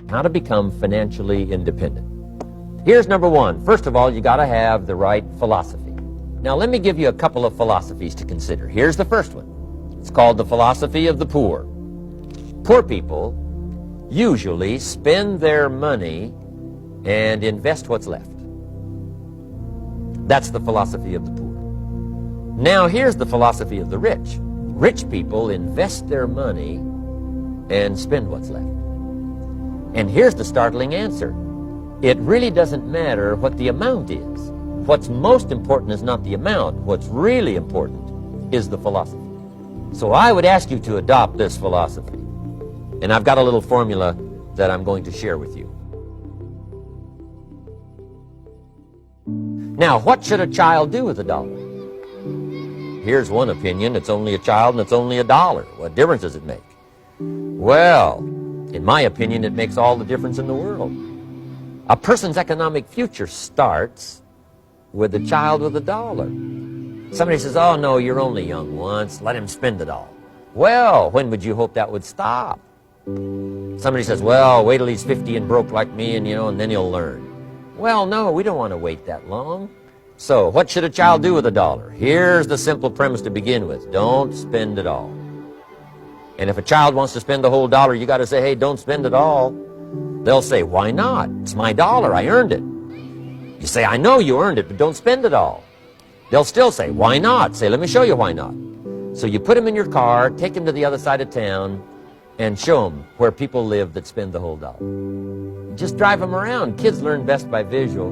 How to become financially independent. Here's number one. First of all, you got to have the right philosophy. Now, let me give you a couple of philosophies to consider. Here's the first one. It's called the philosophy of the poor. Poor people usually spend their money and invest what's left. That's the philosophy of the poor. Now, here's the philosophy of the rich. Rich people invest their money and spend what's left. And here's the startling answer. It really doesn't matter what the amount is. What's most important is not the amount. What's really important is the philosophy. So I would ask you to adopt this philosophy. And I've got a little formula that I'm going to share with you. Now, what should a child do with $1? Here's one opinion. It's only a child and it's only $1. What difference does it make? Well, in my opinion, it makes all the difference in the world. A person's economic future starts with a child with $1. Somebody says, oh, no, you're only young once. Let him spend it all. Well, when would you hope that would stop? Somebody says, well, wait till he's 50 and broke like me and then he'll learn. Well, no, we don't want to wait that long. So what should a child do with $1? Here's the simple premise to begin with. Don't spend it all. And if a child wants to spend the whole $1, you got to say, hey, don't spend it all. They'll say, why not? It's my $1. I earned it. You say, I know you earned it, but don't spend it all. They'll still say, why not? Say, let me show you why not. So you put them in your car, take them to the other side of town, and show them where people live that spend the whole $1. Just drive them around. Kids learn best by visual.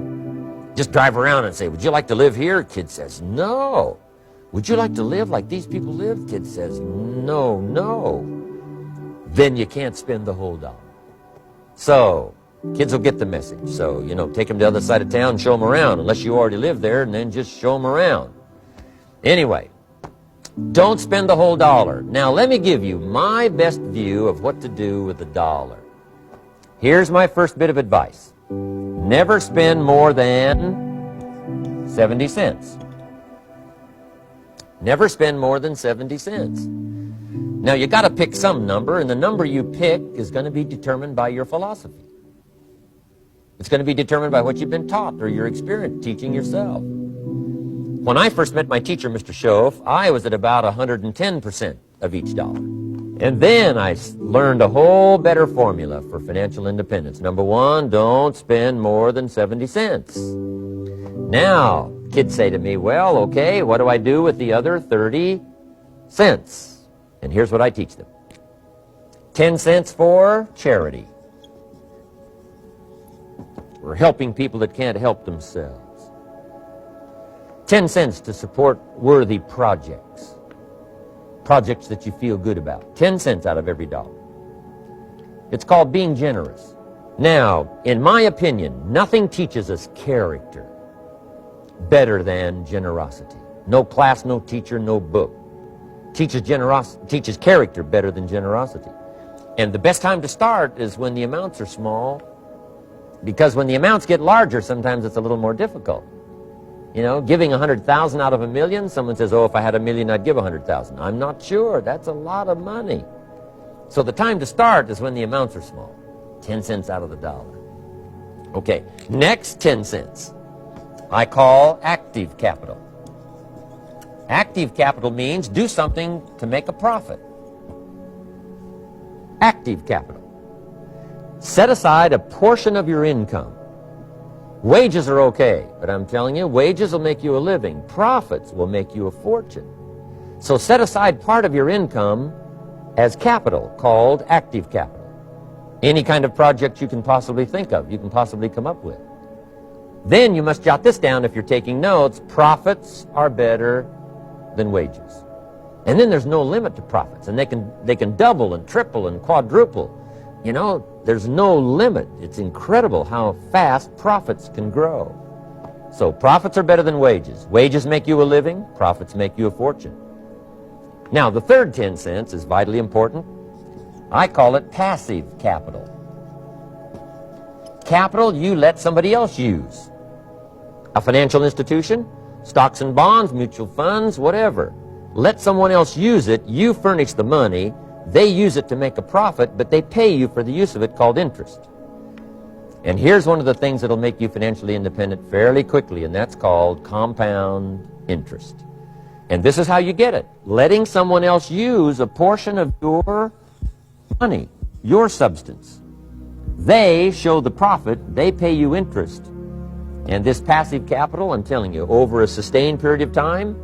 Just drive around and say, would you like to live here? Kid says, no. Would you like to live like these people live? Kid says, no, no. Then you can't spend the whole $1. So, kids will get the message. So, take them to the other side of town and show them around, unless you already live there, and then just show them around. Anyway, don't spend the whole $1. Now, let me give you my best view of what to do with $1. Here's my first bit of advice. Never spend more than 70 cents. Never spend more than 70 cents. Now, you got to pick some number, and the number you pick is going to be determined by your philosophy. It's going to be determined by what you've been taught or your experience teaching yourself. When I first met my teacher, Mr. Schoaf, I was at about 110% of each dollar. And then I learned a whole better formula for financial independence. Number one, don't spend more than 70 cents. Now, kids say to me, well, okay, what do I do with the other 30 cents? And here's what I teach them. 10 cents for charity. We're helping people that can't help themselves. 10 cents to support worthy projects. Projects that you feel good about. 10 cents out of every $1. It's called being generous. Now, in my opinion, nothing teaches us character better than generosity. No class, no teacher, no book teaches character better than generosity. And the best time to start is when the amounts are small, because when the amounts get larger, sometimes it's a little more difficult. Giving 100,000 out of 1,000,000, someone says, oh, if I had 1,000,000, I'd give 100,000. I'm not sure. That's a lot of money. So the time to start is when the amounts are small. 10 cents out of the $1. Okay, next 10 cents I call active capital. Active capital means do something to make a profit. Active capital. Set aside a portion of your income. Wages are okay, but I'm telling you, wages will make you a living. Profits will make you a fortune. So set aside part of your income as capital, called active capital. Any kind of project you can possibly think of, you can possibly come up with. Then you must jot this down if you're taking notes. Profits are better than wages. And then there's no limit to profits, and they can double and triple and quadruple. There's no limit. It's incredible how fast profits can grow. So profits are better than wages. Wages make you a living. Profits make you a fortune. Now, the third 10 cents is vitally important. I call it passive capital. Capital you let somebody else use. A financial institution, stocks and bonds, mutual funds, whatever. Let someone else use it. You furnish the money. They use it to make a profit, but they pay you for the use of it, called interest. And here's one of the things that'll make you financially independent fairly quickly, and that's called compound interest. And this is how you get it. Letting someone else use a portion of your money, your substance. They show the profit, they pay you interest. And this passive capital, I'm telling you, over a sustained period of time,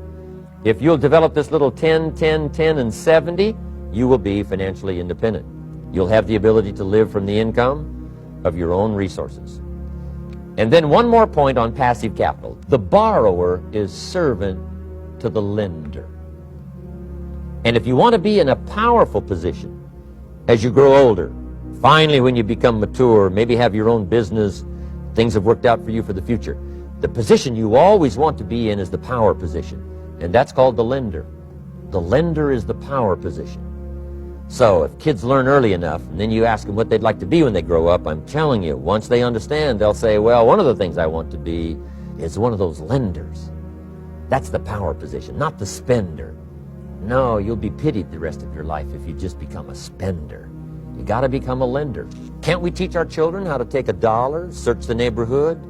if you'll develop this little 10, 10, 10, and 70, you will be financially independent. You'll have the ability to live from the income of your own resources. And then one more point on passive capital. The borrower is servant to the lender. And if you want to be in a powerful position as you grow older, finally when you become mature, maybe have your own business, things have worked out for you for the future, the position you always want to be in is the power position. And that's called the lender. The lender is the power position. So if kids learn early enough, and then you ask them what they'd like to be when they grow up, I'm telling you, once they understand, they'll say, well, one of the things I want to be is one of those lenders. That's the power position, not the spender. No, you'll be pitied the rest of your life if you just become a spender. You got to become a lender. Can't we teach our children how to take $1, search the neighborhood,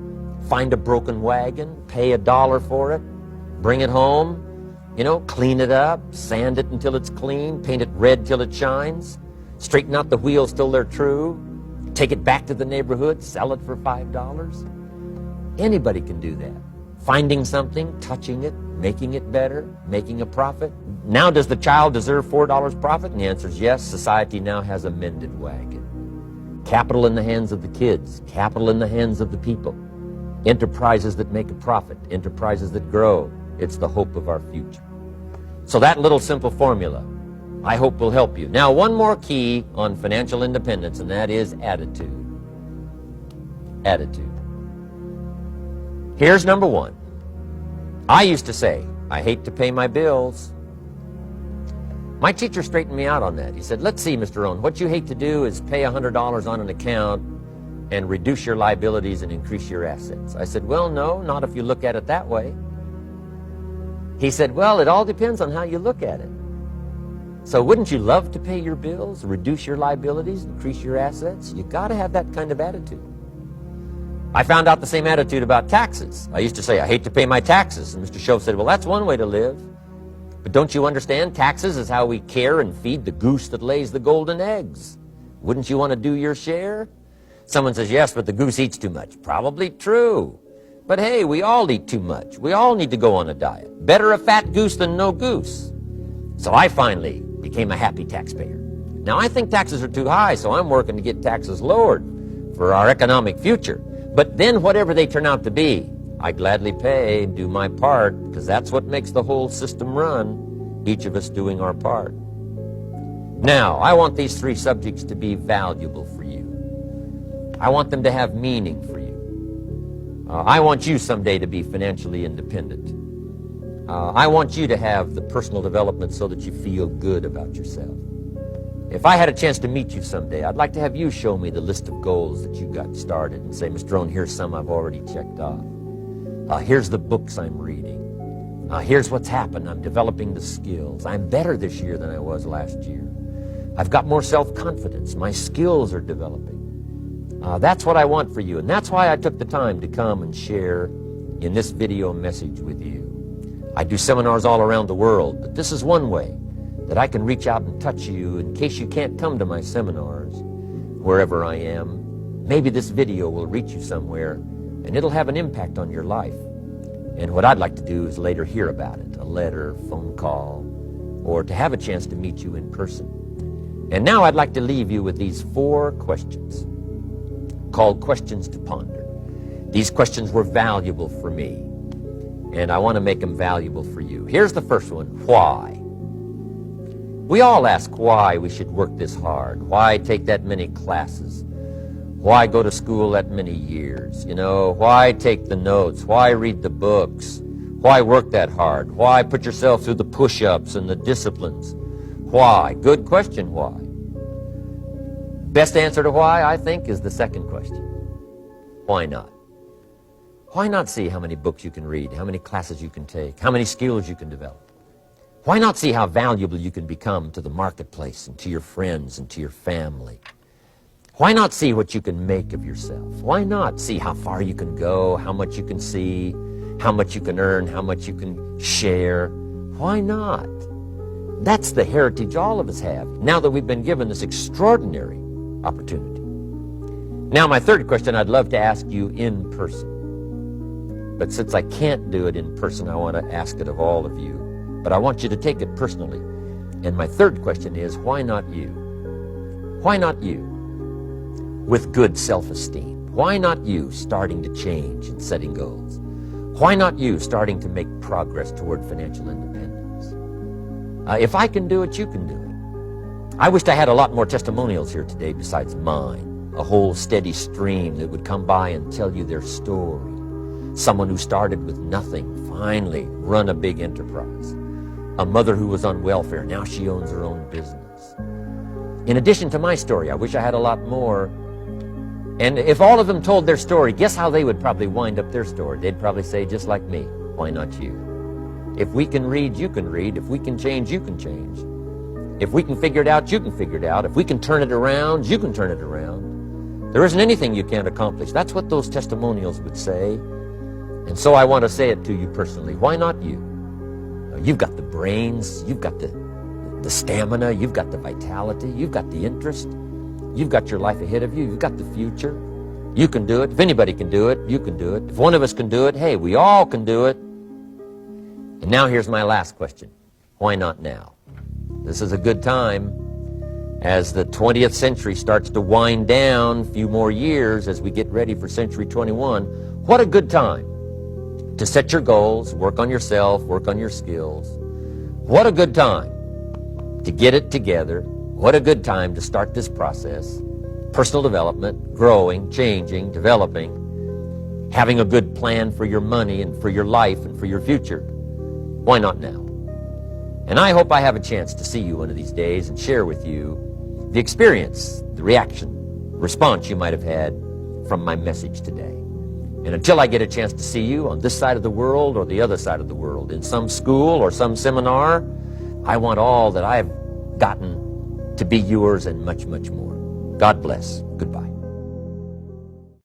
find a broken wagon, pay $1 for it, bring it home, clean it up, sand it until it's clean, paint it red till it shines, straighten out the wheels till they're true, take it back to the neighborhood, sell it for $5? Anybody can do that. Finding something, touching it, making it better, making a profit. Now, does the child deserve $4 profit? And the answer is yes. Society now has a mended wagon. Capital in the hands of the kids, capital in the hands of the people. Enterprises that make a profit, enterprises that grow. It's the hope of our future. So that little simple formula, I hope, will help you. Now, one more key on financial independence, and that is attitude. Attitude. Here's number one. I used to say, I hate to pay my bills. My teacher straightened me out on that. He said, let's see, Mr. Rohn, what you hate to do is pay $100 on an account and reduce your liabilities and increase your assets. I said, well, no, not if you look at it that way. He said, well, it all depends on how you look at it. So wouldn't you love to pay your bills, reduce your liabilities, increase your assets? You got to have that kind of attitude. I found out the same attitude about taxes. I used to say, I hate to pay my taxes. And Mr. Shove said, well, that's one way to live. But don't you understand? Taxes is how we care and feed the goose that lays the golden eggs. Wouldn't you want to do your share? Someone says, yes, but the goose eats too much. Probably true. But hey, we all eat too much. We all need to go on a diet. Better a fat goose than no goose. So I finally became a happy taxpayer. Now, I think taxes are too high, so I'm working to get taxes lowered for our economic future. But then whatever they turn out to be, I gladly pay, do my part, because that's what makes the whole system run, each of us doing our part. Now, I want these three subjects to be valuable for you. I want them to have meaning for you. I want you someday to be financially independent. I want you to have the personal development so that you feel good about yourself. If I had a chance to meet you someday, I'd like to have you show me the list of goals that you got started and say, Mr. Rohn, here's some I've already checked off. Here's the books I'm reading. Here's what's happened. I'm developing the skills. I'm better this year than I was last year. I've got more self-confidence. My skills are developing. That's what I want for you, and that's why I took the time to come and share in this video message with you. I do seminars all around the world, but this is one way that I can reach out and touch you in case you can't come to my seminars, wherever I am. Maybe this video will reach you somewhere, and it'll have an impact on your life. And what I'd like to do is later hear about it, a letter, phone call, or to have a chance to meet you in person. And now I'd like to leave you with these 4 questions, called questions to ponder. These questions were valuable for me, and I want to make them valuable for you. Here's the first one, why? We all ask why we should work this hard, why take that many classes, why go to school that many years, why take the notes, why read the books, why work that hard, why put yourself through the push-ups and the disciplines, why? Good question, why? Best answer to why, I think, is the second question. Why not? Why not see how many books you can read, how many classes you can take, how many skills you can develop? Why not see how valuable you can become to the marketplace and to your friends and to your family? Why not see what you can make of yourself? Why not see how far you can go, how much you can see, how much you can earn, how much you can share? Why not? That's the heritage all of us have, now that we've been given this extraordinary opportunity. Now, my third question I'd love to ask you in person. But since I can't do it in person, I want to ask it of all of you. But I want you to take it personally. And my third question is, why not you? Why not you? With good self-esteem. Why not you starting to change and setting goals? Why not you starting to make progress toward financial independence? If I can do it, you can do it. I wished I had a lot more testimonials here today besides mine. A whole steady stream that would come by and tell you their story. Someone who started with nothing, finally run a big enterprise. A mother who was on welfare, now she owns her own business. In addition to my story, I wish I had a lot more. And if all of them told their story, guess how they would probably wind up their story? They'd probably say, just like me, why not you? If we can read, you can read. If we can change, you can change. If we can figure it out, you can figure it out. If we can turn it around, you can turn it around. There isn't anything you can't accomplish. That's what those testimonials would say. And so I want to say it to you personally. Why not you? You've got the brains, you've got the stamina, you've got the vitality, you've got the interest, you've got your life ahead of you, you've got the future. You can do it. If anybody can do it, you can do it. If one of us can do it, hey, we all can do it. And now here's my last question. Why not now? This is a good time as the 20th century starts to wind down, a few more years as we get ready for century 21. What a good time to set your goals, work on yourself, work on your skills. What a good time to get it together. What a good time to start this process. Personal development, growing, changing, developing, having a good plan for your money and for your life and for your future. Why not now? And I hope I have a chance to see you one of these days and share with you the experience, the reaction, response you might have had from my message today. And until I get a chance to see you on this side of the world or the other side of the world, in some school or some seminar, I want all that I have gotten to be yours and much, much more. God bless. Goodbye.